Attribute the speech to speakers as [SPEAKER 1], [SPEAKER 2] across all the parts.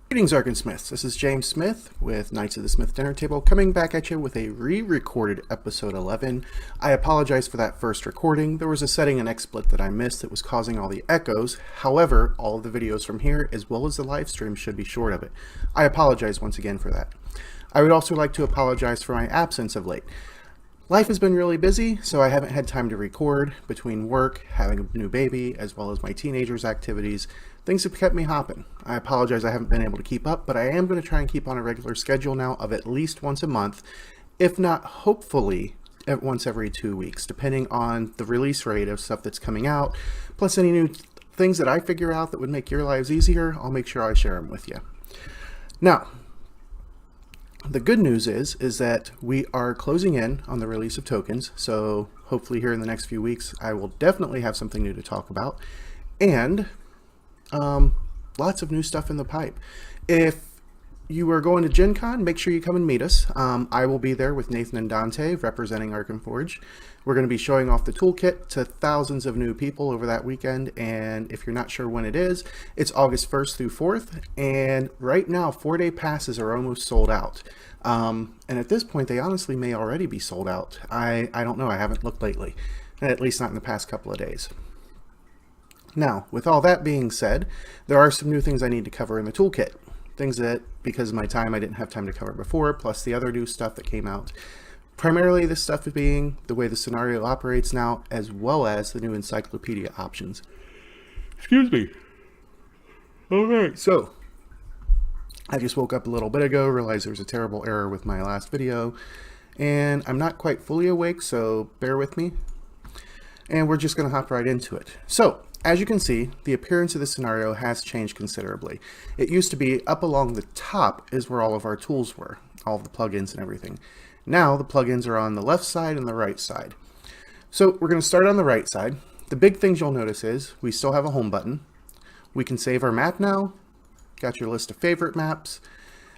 [SPEAKER 1] Greetings, Arkansmiths. This is James Smith with Knights of the Smith Dinner Table, coming back at you with a re-recorded episode 11. I apologize for that first recording. There was a setting in XSplit that I missed that was causing all the echoes. However, all of the videos from here, as well as the live stream, should be short of it. I apologize once again for that. I would also like to apologize for my absence of late. Life has been really busy, so I haven't had time to record. Between work, having a new baby, as well as my teenagers' activities, things have kept me hopping. I apologize I haven't been able to keep up, but I am going to try and keep on a regular schedule now of at least once a month, if not hopefully at once every 2 weeks, depending on the release rate of stuff that's coming out, plus any new things that I figure out that would make your lives easier. I'll make sure I share them with you. Now, the good news is that we are closing in on the release of tokens, so hopefully here in the next few weeks I will definitely have something new to talk about, and lots of new stuff in the pipe. If you are going to Gen Con, make sure you come and meet us. I will be there with Nathan and Dante representing Arkenforge. We're going to be showing off the toolkit to thousands of new people over that weekend, and if you're not sure when it is, it's August 1st through 4th, and right now 4-day passes are almost sold out. And at this point, they honestly may already be sold out. I don't know. I haven't looked lately, at least not in the past couple of days. Now, with all that being said, there are some new things I need to cover in the toolkit. Things that, because of my time, I didn't have time to cover before, plus the other new stuff that came out. Primarily this stuff being the way the scenario operates now, as well as the new encyclopedia options. Excuse me. Alright, so I just woke up a little bit ago, realized there was a terrible error with my last video, and I'm not quite fully awake, so bear with me. And we're just going to hop right into it. So, as you can see, the appearance of the scenario has changed considerably. It used to be up along the top is where all of our tools were, all of the plugins and everything. Now the plugins are on the left side and the right side. So we're going to start on the right side. The big things you'll notice is we still have a home button. We can save our map now. Got your list of favorite maps.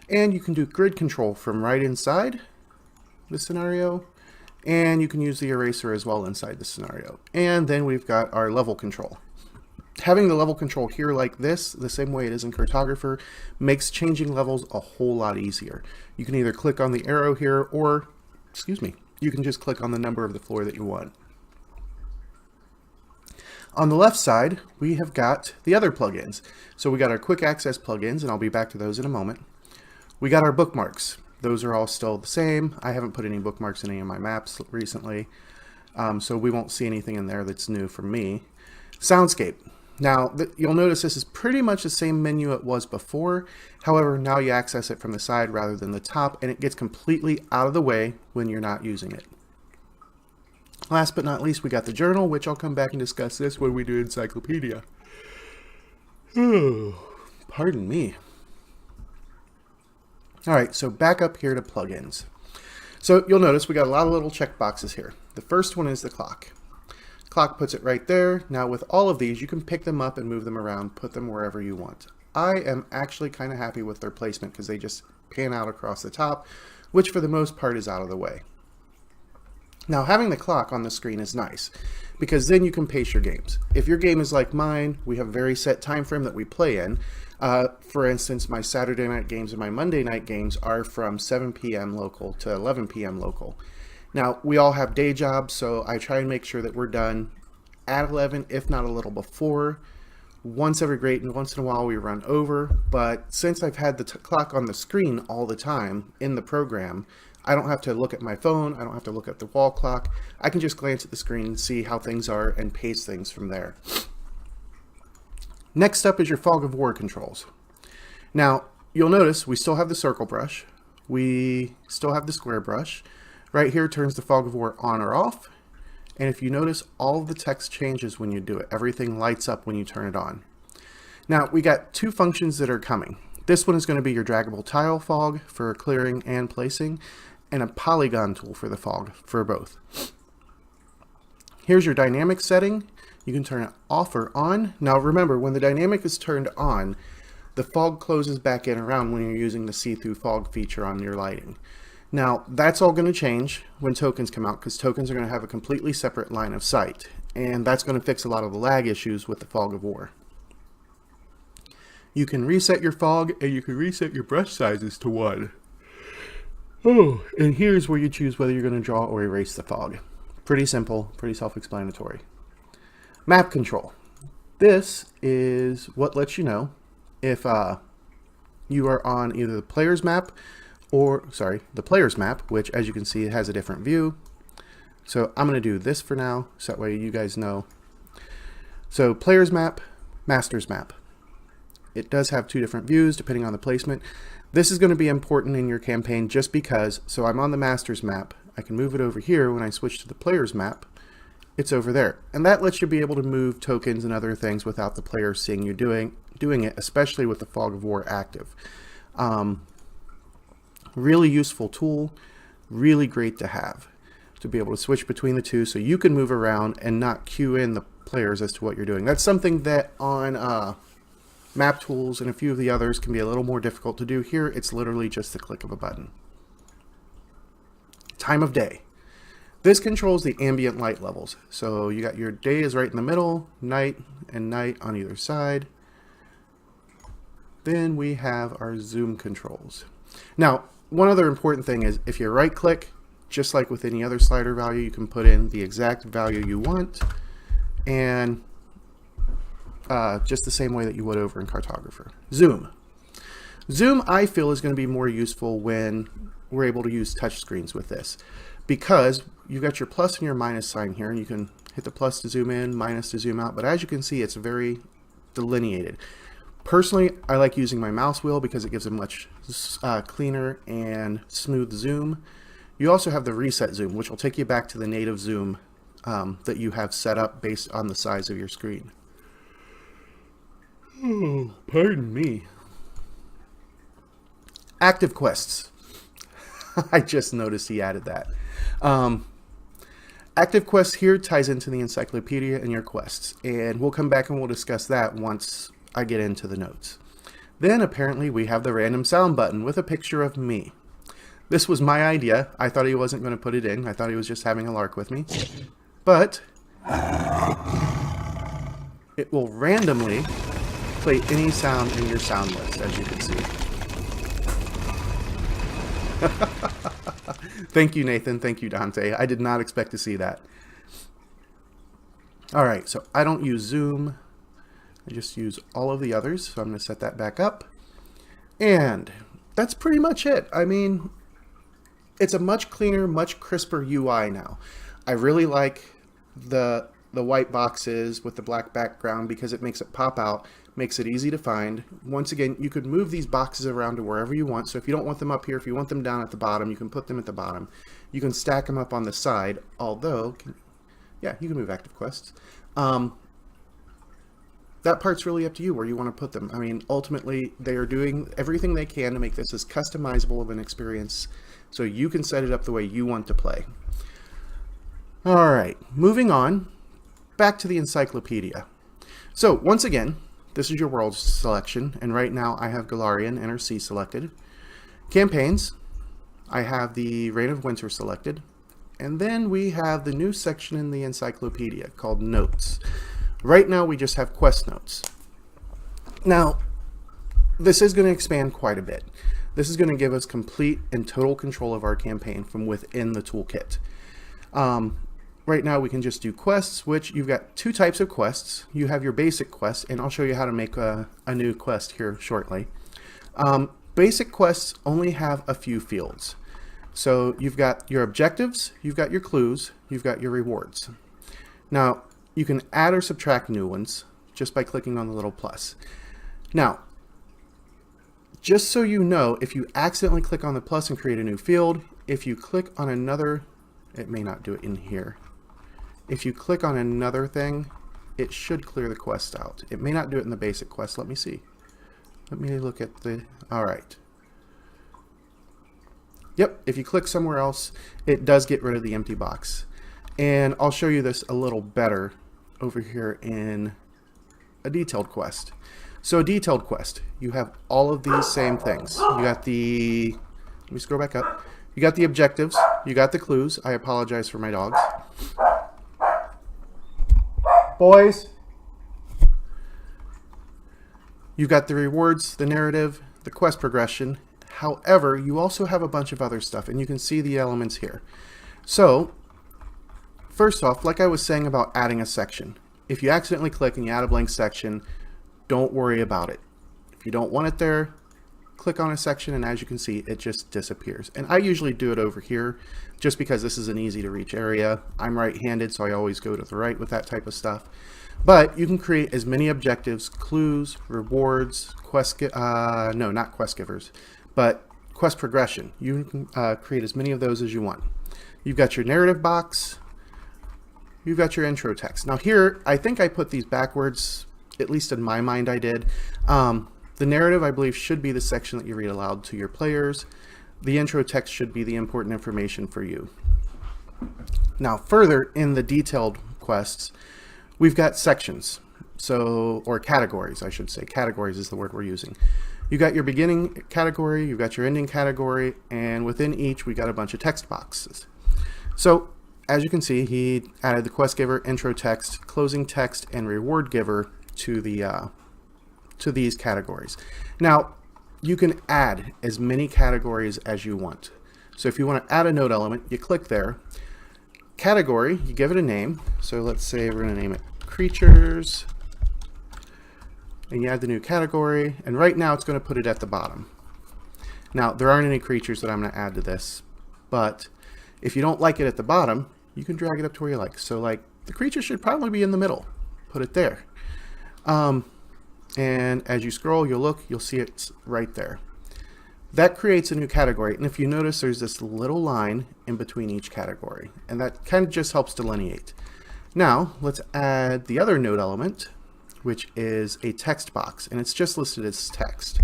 [SPEAKER 1] And you can do grid control from right inside the scenario. And you can use the eraser as well inside the scenario. And then we've got our level control. Having the level control here like this, the same way it is in Cartographer, makes changing levels a whole lot easier. You can either click on the arrow here or, you can just click on the number of the floor that you want. On the left side, we have got the other plugins. So we got our quick access plugins, and I'll be back to those in a moment. We got our bookmarks. Those are all still the same. I haven't put any bookmarks in any of my maps recently, so we won't see anything in there that's new for me. Soundscape. Now, you'll notice this is pretty much the same menu it was before. However, now you access it from the side rather than the top, and it gets completely out of the way when you're not using it. Last but not least, we got the journal, which I'll come back and discuss this when we do encyclopedia. Pardon me. All right, so back up here to plugins. So you'll notice we got a lot of little check boxes here. The first one is the clock. Clock puts it right there. Now with all of these, you can pick them up and move them around, put them wherever you want. I am actually kind of happy with their placement because they just pan out across the top, which for the most part is out of the way. Now having the clock on the screen is nice because then you can pace your games. If your game is like mine, we have a very set time frame that we play in. For instance, my Saturday night games and my Monday night games are from 7 p.m. local to 11 p.m. local. Now, we all have day jobs, so I try and make sure that we're done at 11, if not a little before. Once in a while we run over, but since I've had the clock on the screen all the time in the program, I don't have to look at my phone, I don't have to look at the wall clock. I can just glance at the screen and see how things are and pace things from there. Next up is your Fog of War controls. Now, you'll notice we still have the circle brush, we still have the square brush. Right here turns the Fog of War on or off, and if you notice, all of the text changes when you do it. Everything lights up when you turn it on. Now, we got two functions that are coming. This one is going to be your draggable tile fog for clearing and placing, and a polygon tool for the fog for both. Here's your dynamic setting. You can turn it off or on. Now remember, when the dynamic is turned on, the fog closes back in around when you're using the see-through fog feature on your lighting. Now, that's all going to change when tokens come out, because tokens are going to have a completely separate line of sight, and that's going to fix a lot of the lag issues with the Fog of War. You can reset your fog, and you can reset your brush sizes to 1. Oh, and here's where you choose whether you're going to draw or erase the fog. Pretty simple, pretty self-explanatory. Map control. This is what lets you know if you are on either the player's map the player's map, which as you can see, it has a different view. So I'm going to do this for now, so that way you guys know. So player's map, master's map. It does have 2 different views depending on the placement. This is going to be important in your campaign just because, so I'm on the master's map. I can move it over here. When I switch to the player's map, it's over there. And that lets you be able to move tokens and other things without the player seeing you doing it, especially with the Fog of War active. Really useful tool, really great to have, to be able to switch between the 2 so you can move around and not cue in the players as to what you're doing. That's something that on Map Tools and a few of the others can be a little more difficult to do. Here, it's literally just the click of a button. Time of day. This controls the ambient light levels. So you got your day is right in the middle, night and night on either side. Then we have our zoom controls. Now, one other important thing is if you right click, just like with any other slider value, you can put in the exact value you want, and just the same way that you would over in Cartographer. Zoom. Zoom, I feel, is going to be more useful when we're able to use touch screens with this, because you've got your plus and your minus sign here, and you can hit the plus to zoom in, minus to zoom out, but as you can see, it's very delineated. Personally, I like using my mouse wheel because it gives a much cleaner and smooth zoom. You also have the reset zoom, which will take you back to the native zoom that you have set up based on the size of your screen. Oh, pardon me. Active quests. I just noticed he added that. Active quests here ties into the encyclopedia and your quests, and we'll come back and we'll discuss that once I get into the notes. Then apparently we have the random sound button with a picture of me. This was my idea. I thought he wasn't going to put it in. I thought he was just having a lark with me. But it will randomly play any sound in your sound list, as you can see. Thank you, Nathan. Thank you, Dante. I did not expect to see that. All right, so I don't use Zoom. I just use all of the others, so I'm going to set that back up. And that's pretty much it. I mean, it's a much cleaner, much crisper UI now. I really like the white boxes with the black background because it makes it pop out, makes it easy to find. Once again, you could move these boxes around to wherever you want. So if you don't want them up here, if you want them down at the bottom, you can put them at the bottom. You can stack them up on the side, although, yeah, you can move active quests. That part's really up to you where you want to put them. I mean, ultimately, they are doing everything they can to make this as customizable of an experience so you can set it up the way you want to play. All right, moving on, back to the encyclopedia. So once again, this is your world selection, and right now I have Golarion NRC selected. Campaigns, I have the Reign of Winter selected, and then we have the new section in the encyclopedia called Notes. Right now we just have quest notes. Now, this is going to expand quite a bit. This is going to give us complete and total control of our campaign from within the toolkit. Right now we can just do quests, which you've got 2 types of quests. You have your basic quests, and I'll show you how to make a new quest here shortly. Basic quests only have a few fields. So you've got your objectives, you've got your clues, you've got your rewards. Now, you can add or subtract new ones just by clicking on the little plus. Now, just so you know, if you accidentally click on the plus and create a new field, if you click on another, it may not do it in here. If you click on another thing, it should clear the quest out. It may not do it in the basic quest. Let me see. Let me look at the, all right. Yep, if you click somewhere else, it does get rid of the empty box. And I'll show you this a little better over here in a detailed quest. So a detailed quest, you have all of these same things. You got the, let me scroll back up. You got the objectives, you got the clues. I apologize for my dogs. Boys. You've got the rewards, the narrative, the quest progression. However, you also have a bunch of other stuff, and you can see the elements here. So, first off, like I was saying about adding a section, if you accidentally click and you add a blank section, don't worry about it. If you don't want it there, click on a section, and as you can see, it just disappears. And I usually do it over here just because this is an easy to reach area. I'm right-handed, so I always go to the right with that type of stuff. But you can create as many objectives, clues, rewards, not quest givers, but quest progression. You can create as many of those as you want. You've got your narrative box. You've got your intro text. Now here, I think I put these backwards, at least in my mind I did. The narrative, I believe, should be the section that you read aloud to your players. The intro text should be the important information for you. Now further, in the detailed quests, we've got sections, or categories, I should say. Categories is the word we're using. You got your beginning category, you've got your ending category, and within each we got a bunch of text boxes. So as you can see, he added the quest giver, intro text, closing text, and reward giver to these categories. Now you can add as many categories as you want. So if you want to add a node element, you click there. Category, you give it a name. So let's say we're going to name it creatures, and you add the new category, and right now it's going to put it at the bottom. Now there aren't any creatures that I'm going to add to this, but if you don't like it at the bottom, you can drag it up to where you like. So like the creature should probably be in the middle. Put it there. And as you scroll, you'll see it's right there. That creates a new category, and if you notice, there's this little line in between each category, and that kind of just helps delineate. Now let's add the other node element, which is a text box, and it's just listed as text.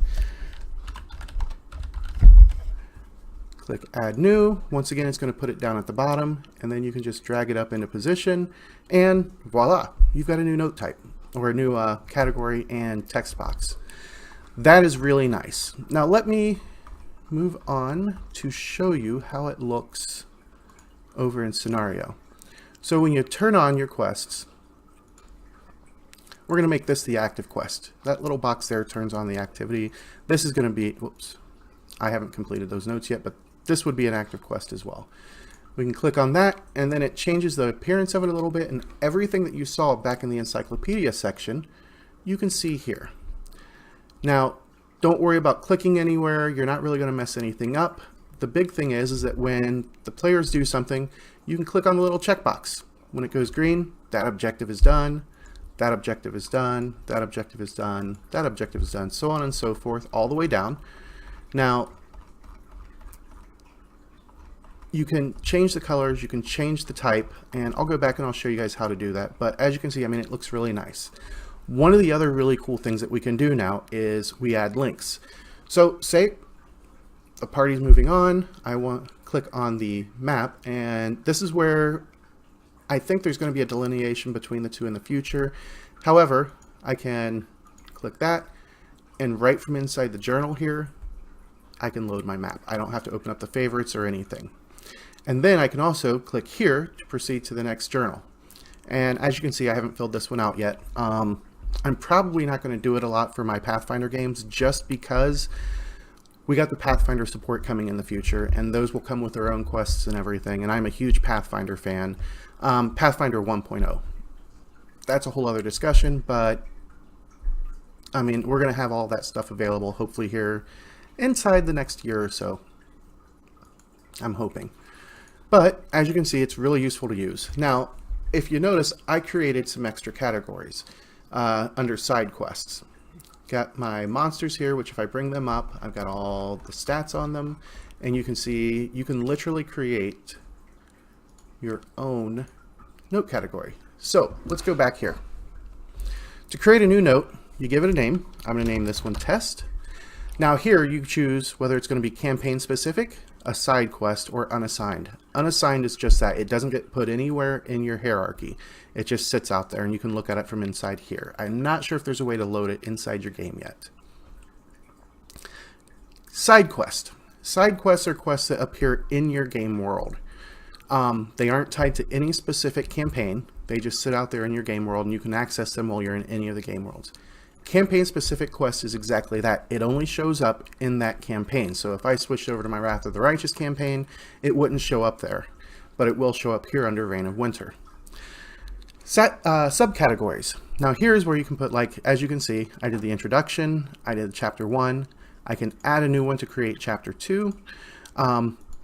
[SPEAKER 1] Click add new. Once again, it's going to put it down at the bottom, and then you can just drag it up into position, and voila, you've got a new note type, or a new category and text box. That is really nice. Now let me move on to show you how it looks over in Scenario. So when you turn on your quests, we're going to make this the active quest. That little box there turns on the activity. This is going to be, whoops, I haven't completed those notes yet, but this would be an active quest as well. We can click on that, and then it changes the appearance of it a little bit, and everything that you saw back in the encyclopedia section, you can see here. Now, don't worry about clicking anywhere. You're not really going to mess anything up. The big thing is that when the players do something, you can click on the little checkbox. When it goes green, that objective is done, that objective is done, that objective is done, that objective is done, so on and so forth, all the way down. Now, you can change the colors, you can change the type, and I'll go back and I'll show you guys how to do that. But as you can see, I mean, it looks really nice. One of the other really cool things that we can do now is we add links. So say a party's moving on, I want to click on the map, and this is where I think there's going to be a delineation between the two in the future. However, I can click that, and right from inside the journal here, I can load my map. I don't have to open up the favorites or anything. And then I can also click here to proceed to the next journal. And as you can see, I haven't filled this one out yet. I'm probably not going to do it a lot for my Pathfinder games just because we got the Pathfinder support coming in the future, and those will come with their own quests and everything, and I'm a huge Pathfinder fan. Pathfinder 1.0. That's a whole other discussion, but I mean, we're going to have all that stuff available hopefully here inside the next year or so. I'm hoping. But as you can see, it's really useful to use. Now, if you notice, I created some extra categories under side quests. Got my monsters here, which if I bring them up, I've got all the stats on them, and you can see you can literally create your own note category. So let's go back here. To create a new note, you give it a name. I'm going to name this one Test. Now here you choose whether it's going to be campaign specific, a side quest, or unassigned. Unassigned is just that. It doesn't get put anywhere in your hierarchy. It just sits out there and you can look at it from inside here. I'm not sure if there's a way to load it inside your game yet. Side quest. Side quests are quests that appear in your game world. They aren't tied to any specific campaign. They just sit out there in your game world and you can access them while you're in any of the game worlds. campaign-specific quest is exactly that. It only shows up in that campaign. So if I switched over to my Wrath of the Righteous campaign, it wouldn't show up there, but it will show up here under Reign of Winter. Subcategories. Now here's where you can put, like, as you can see, I did the introduction, I did chapter 1, I can add a new one to create chapter 2.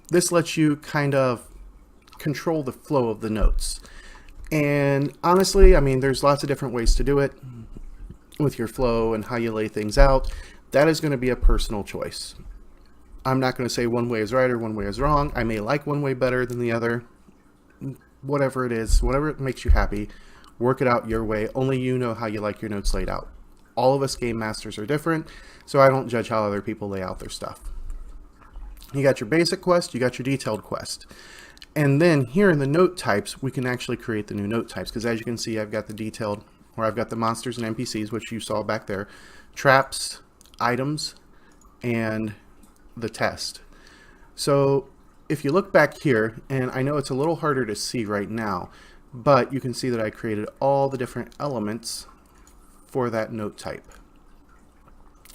[SPEAKER 1] This lets you kind of control the flow of the notes. And honestly, I mean, there's lots of different ways to do it with your flow and how you lay things out. That is going to be a personal choice. I'm not going to say one way is right or one way is wrong. I may like one way better than the other. Whatever it is, whatever it makes you happy, work it out your way. Only you know how you like your notes laid out. All of us game masters are different, so I don't judge how other people lay out their stuff. You got your basic quest, you got your detailed quest. And then here in the note types, we can actually create the new note types, because as you can see, I've got the detailed, or I've got the monsters and NPCs, which you saw back there, traps, items, and the test. So if you look back here, and I know it's a little harder to see right now, but you can see that I created all the different elements for that note type.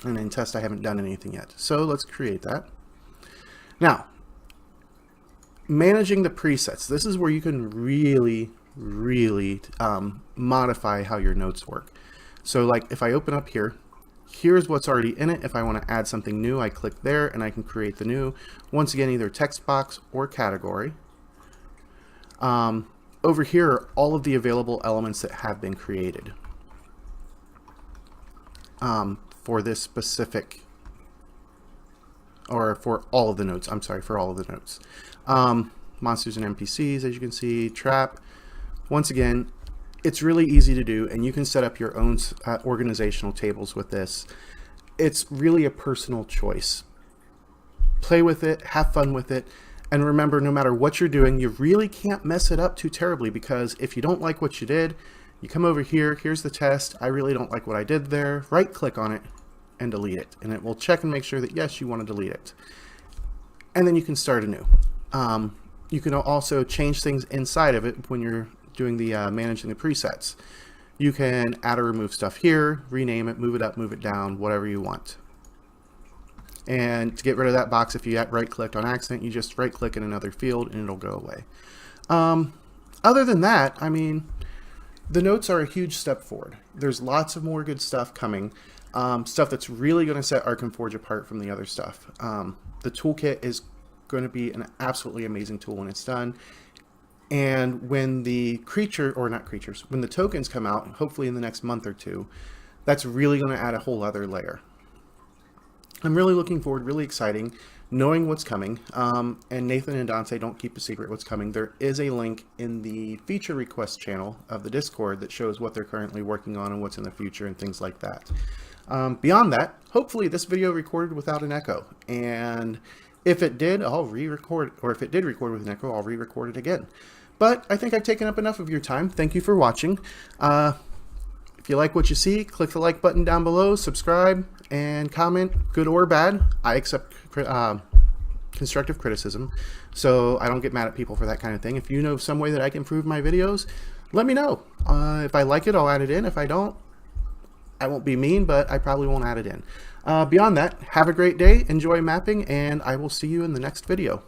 [SPEAKER 1] And in test, I haven't done anything yet. So let's create that. Now, managing the presets. This is where you can really modify how your notes work. So like if I open up here, here's what's already in it. If I want to add something new, I click there and I can create the new. Once again, either text box or category. Over here are all of the available elements that have been created for this specific, or for all of the notes. I'm sorry, for all of the notes. Monsters and NPCs, as you can see, trap. Once again, it's really easy to do, and you can set up your own organizational tables with this. It's really a personal choice. Play with it, have fun with it, and remember, no matter what you're doing, you really can't mess it up too terribly, because if you don't like what you did, you come over here, here's the test, I really don't like what I did there, right click on it and delete it, and it will check and make sure that yes, you want to delete it. And then you can start anew. You can also change things inside of it when you're doing the managing the presets. You can add or remove stuff here, rename it, move it up, move it down, whatever you want. And to get rid of that box, if you right clicked on accident, you just right click in another field and it'll go away. Other than that, I mean, the notes are a huge step forward. There's lots of more good stuff coming. Stuff that's really going to set Arkham Forge apart from the other stuff. The toolkit is going to be an absolutely amazing tool when it's done. And when the when the tokens come out, hopefully in the next month or two, that's really going to add a whole other layer. I'm really looking forward, really exciting, knowing what's coming. And Nathan and Dante don't keep a secret what's coming. There is a link in the feature request channel of the Discord that shows what they're currently working on and what's in the future and things like that. Beyond that, hopefully this video recorded without an echo. And if it did, I'll re-record, or if it did record with an echo, I'll re-record it again. But I think I've taken up enough of your time. Thank you for watching. If you like what you see, click the like button down below, subscribe, and comment, good or bad. I accept constructive criticism, so I don't get mad at people for that kind of thing. If you know some way that I can improve my videos, let me know. If I like it, I'll add it in. If I don't, I won't be mean, but I probably won't add it in. Beyond that, have a great day, enjoy mapping, and I will see you in the next video.